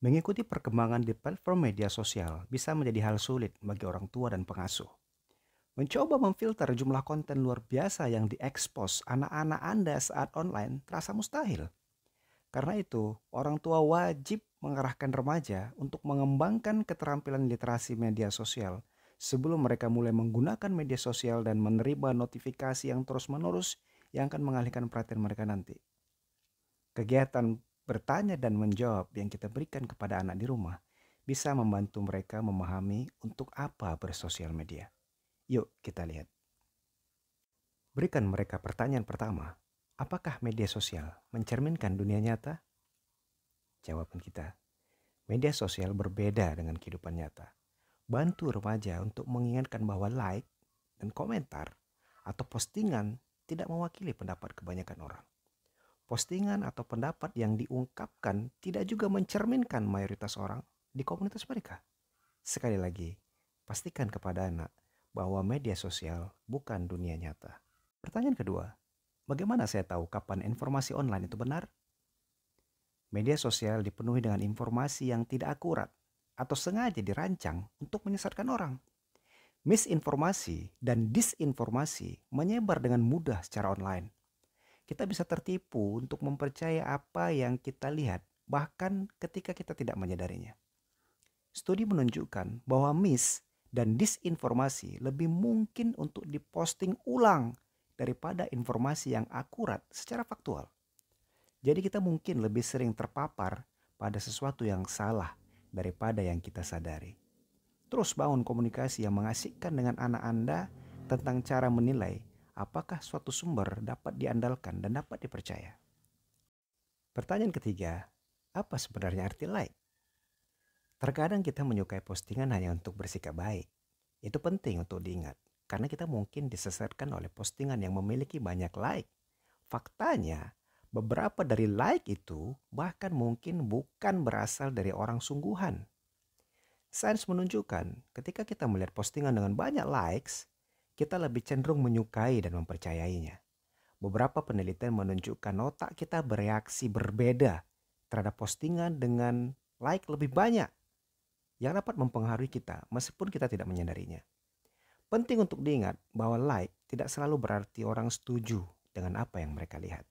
Mengikuti perkembangan di platform media sosial bisa menjadi hal sulit bagi orang tua dan pengasuh. Mencoba memfilter jumlah konten luar biasa yang diekspos anak-anak Anda saat online terasa mustahil. Karena itu, orang tua wajib mengarahkan remaja untuk mengembangkan keterampilan literasi media sosial sebelum mereka mulai menggunakan media sosial dan menerima notifikasi yang terus-menerus yang akan mengalihkan perhatian mereka nanti. Kegiatan bertanya dan menjawab yang kita berikan kepada anak di rumah bisa membantu mereka memahami untuk apa bersosial media. Yuk kita lihat. Berikan mereka pertanyaan pertama. Apakah media sosial mencerminkan dunia nyata? Jawaban kita, media sosial berbeda dengan kehidupan nyata. Bantu remaja untuk mengingatkan bahwa like dan komentar atau postingan tidak mewakili pendapat kebanyakan orang. Postingan atau pendapat yang diungkapkan tidak juga mencerminkan mayoritas orang di komunitas mereka. Sekali lagi, pastikan kepada anak bahwa media sosial bukan dunia nyata. Pertanyaan kedua, bagaimana saya tahu kapan informasi online itu benar? Media sosial dipenuhi dengan informasi yang tidak akurat atau sengaja dirancang untuk menyesatkan orang. Misinformasi dan disinformasi menyebar dengan mudah secara online. Kita bisa tertipu untuk mempercayai apa yang kita lihat, bahkan ketika kita tidak menyadarinya. Studi menunjukkan bahwa dan disinformasi lebih mungkin untuk diposting ulang daripada informasi yang akurat secara faktual. Jadi kita mungkin lebih sering terpapar pada sesuatu yang salah daripada yang kita sadari. Terus bangun komunikasi yang mengasihkan dengan anak Anda tentang cara menilai apakah suatu sumber dapat diandalkan dan dapat dipercaya. Pertanyaan ketiga, apa sebenarnya arti like? Terkadang kita menyukai postingan hanya untuk bersikap baik. Itu penting untuk diingat, karena kita mungkin disesatkan oleh postingan yang memiliki banyak like. Faktanya, beberapa dari like itu bahkan mungkin bukan berasal dari orang sungguhan. Sains menunjukkan ketika kita melihat postingan dengan banyak likes, kita lebih cenderung menyukai dan mempercayainya. Beberapa penelitian menunjukkan otak kita bereaksi berbeda terhadap postingan dengan like lebih banyak yang dapat mempengaruhi kita meskipun kita tidak menyadarinya. Penting untuk diingat bahwa like tidak selalu berarti orang setuju dengan apa yang mereka lihat.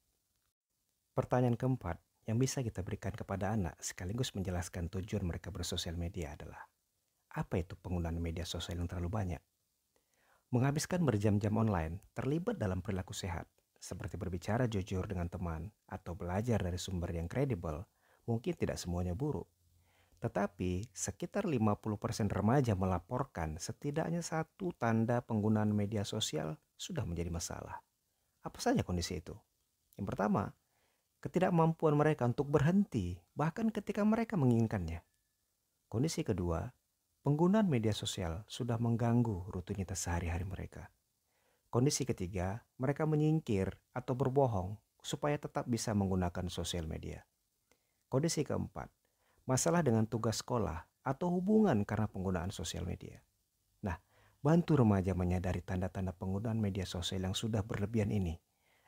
Pertanyaan keempat yang bisa kita berikan kepada anak sekaligus menjelaskan tujuan mereka bersosial media adalah, apa itu penggunaan media sosial yang terlalu banyak? Menghabiskan berjam-jam online terlibat dalam perilaku sehat, seperti berbicara jujur dengan teman atau belajar dari sumber yang kredibel, mungkin tidak semuanya buruk. Tetapi sekitar 50% remaja melaporkan setidaknya satu tanda penggunaan media sosial sudah menjadi masalah. Apa saja kondisi itu? Yang pertama, ketidakmampuan mereka untuk berhenti bahkan ketika mereka menginginkannya. Kondisi kedua, penggunaan media sosial sudah mengganggu rutinitas sehari-hari mereka. Kondisi ketiga, mereka menyingkir atau berbohong supaya tetap bisa menggunakan sosial media. Kondisi keempat, masalah dengan tugas sekolah atau hubungan karena penggunaan sosial media. Nah, bantu remaja menyadari tanda-tanda penggunaan media sosial yang sudah berlebihan ini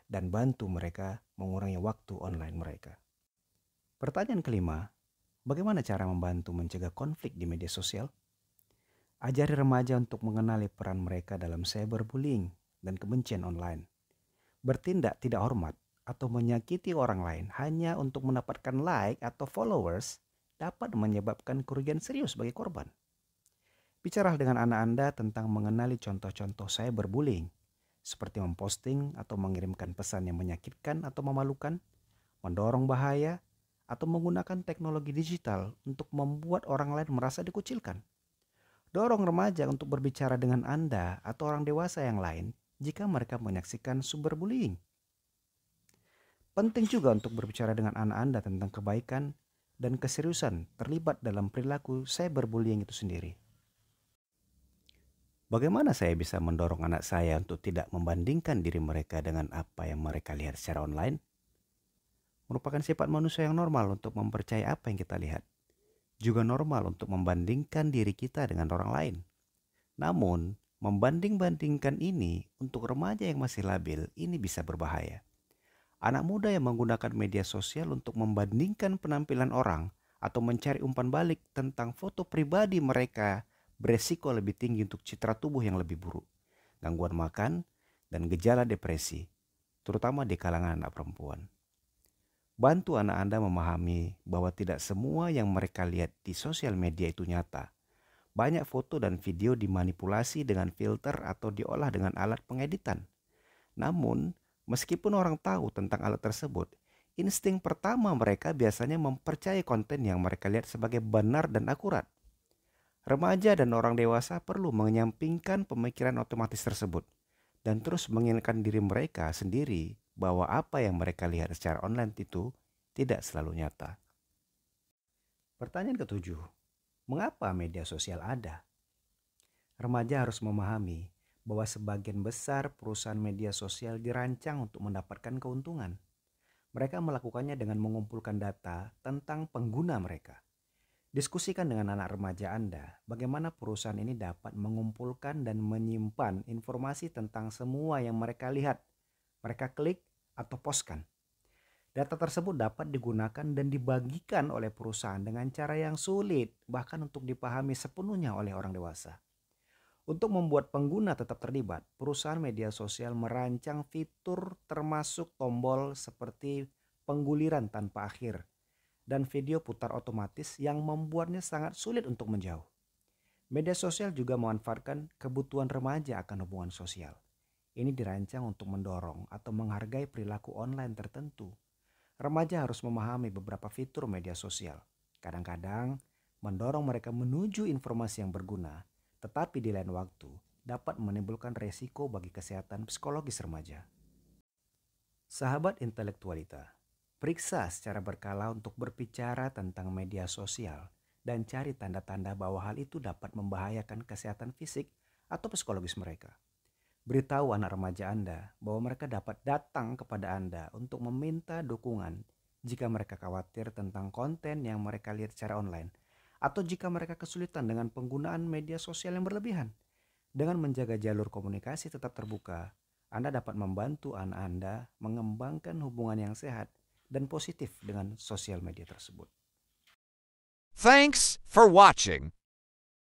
dan bantu mereka mengurangi waktu online mereka. Pertanyaan kelima, bagaimana cara membantu mencegah konflik di media sosial? Ajari remaja untuk mengenali peran mereka dalam cyberbullying dan kebencian online. Bertindak tidak hormat atau menyakiti orang lain hanya untuk mendapatkan like atau followers dapat menyebabkan kerugian serius bagi korban. Bicara dengan anak Anda tentang mengenali contoh-contoh cyberbullying, seperti memposting atau mengirimkan pesan yang menyakitkan atau memalukan, mendorong bahaya, atau menggunakan teknologi digital untuk membuat orang lain merasa dikucilkan. Dorong remaja untuk berbicara dengan Anda atau orang dewasa yang lain jika mereka menyaksikan sumber bullying. Penting juga untuk berbicara dengan anak Anda tentang kebaikan dan keseriusan terlibat dalam perilaku cyberbullying itu sendiri. Bagaimana saya bisa mendorong anak saya untuk tidak membandingkan diri mereka dengan apa yang mereka lihat secara online? Merupakan sifat manusia yang normal untuk mempercayai apa yang kita lihat. Juga normal untuk membandingkan diri kita dengan orang lain. Namun, membanding-bandingkan ini untuk remaja yang masih labil ini bisa berbahaya. Anak muda yang menggunakan media sosial untuk membandingkan penampilan orang atau mencari umpan balik tentang foto pribadi mereka beresiko lebih tinggi untuk citra tubuh yang lebih buruk, gangguan makan, dan gejala depresi, terutama di kalangan anak perempuan. Bantu anak Anda memahami bahwa tidak semua yang mereka lihat di sosial media itu nyata. Banyak foto dan video dimanipulasi dengan filter atau diolah dengan alat pengeditan. Namun, meskipun orang tahu tentang alat tersebut, insting pertama mereka biasanya mempercayai konten yang mereka lihat sebagai benar dan akurat. Remaja dan orang dewasa perlu menyampingkan pemikiran otomatis tersebut dan terus mengingatkan diri mereka sendiri bahwa apa yang mereka lihat secara online itu tidak selalu nyata. Pertanyaan ketujuh, mengapa media sosial ada? Remaja harus memahami bahwa sebagian besar perusahaan media sosial dirancang untuk mendapatkan keuntungan. Mereka melakukannya dengan mengumpulkan data tentang pengguna mereka. Diskusikan dengan anak remaja Anda bagaimana perusahaan ini dapat mengumpulkan dan menyimpan informasi tentang semua yang mereka lihat, mereka klik, atau postkan. Data tersebut dapat digunakan dan dibagikan oleh perusahaan dengan cara yang sulit, bahkan untuk dipahami sepenuhnya oleh orang dewasa. Untuk membuat pengguna tetap terlibat, perusahaan media sosial merancang fitur termasuk tombol seperti pengguliran tanpa akhir dan video putar otomatis yang membuatnya sangat sulit untuk menjauh. Media sosial juga memanfaatkan kebutuhan remaja akan hubungan sosial. Ini dirancang untuk mendorong atau menghargai perilaku online tertentu. Remaja harus memahami beberapa fitur media sosial. Kadang-kadang mendorong mereka menuju informasi yang berguna, tetapi di lain waktu dapat menimbulkan resiko bagi kesehatan psikologis remaja. Sahabat intelektualita, periksa secara berkala untuk berbicara tentang media sosial dan cari tanda-tanda bahwa hal itu dapat membahayakan kesehatan fisik atau psikologis mereka. Beritahu anak remaja Anda bahwa mereka dapat datang kepada Anda untuk meminta dukungan jika mereka khawatir tentang konten yang mereka lihat secara online atau jika mereka kesulitan dengan penggunaan media sosial yang berlebihan. Dengan menjaga jalur komunikasi tetap terbuka, Anda dapat membantu anak Anda mengembangkan hubungan yang sehat dan positif dengan sosial media tersebut. Thanks for watching.